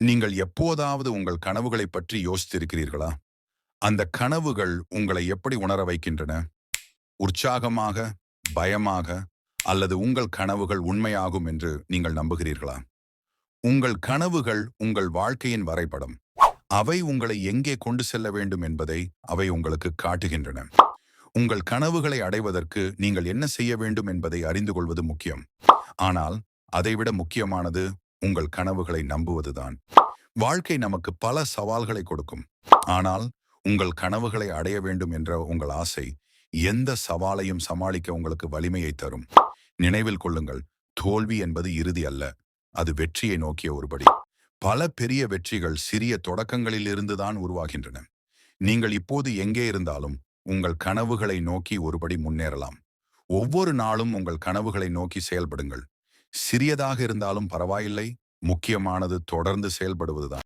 நீங்கள் எப்போதாவது உங்கள் கனவுகளைப் பற்றி யோசித்திருக்கிறீர்களா? அந்த கனவுகள் உங்களை எப்படி உணர வைக்கின்றன? உற்சாகமாக, பயமாக, அல்லது உங்கள் கனவுகள் உண்மையாகும் என்று நீங்கள் நம்புகிறீர்களா? உங்கள் கனவுகள் உங்கள் வாழ்க்கையின் வரைபடம். அவை உங்களை எங்கே கொண்டு செல்ல வேண்டும் என்பதை அவை உங்களுக்கு காட்டுகின்றன. உங்கள் கனவுகளை அடைவதற்கு நீங்கள் என்ன செய்ய வேண்டும் என்பதை அறிந்து கொள்வது முக்கியம். ஆனால் அதைவிட முக்கியமானது உங்கள் கனவுகளை நம்புவதுதான். வாழ்க்கை நமக்கு பல சவால்களை கொடுக்கும். ஆனால் உங்கள் கனவுகளை அடைய வேண்டும் என்ற உங்கள் ஆசை எந்த சவாலையும் சமாளிக்க உங்களுக்கு வலிமையை தரும். நினைவில் கொள்ளுங்கள், தோல்வி என்பது இறுதி அல்ல, அது வெற்றியை நோக்கிய ஒருபடி. பல பெரிய வெற்றிகள் சிறிய தொடக்கங்களில் இருந்துதான் உருவாகின்றன. நீங்கள் இப்போது எங்கே இருந்தாலும் உங்கள் கனவுகளை நோக்கி ஒருபடி முன்னேறலாம். ஒவ்வொரு நாளும் உங்கள் கனவுகளை நோக்கி செயல்படுங்கள். சிறியதாக இருந்தாலும் பரவாயில்லை, முக்கியமானது தொடர்ந்து செயல்படுவதுதான்.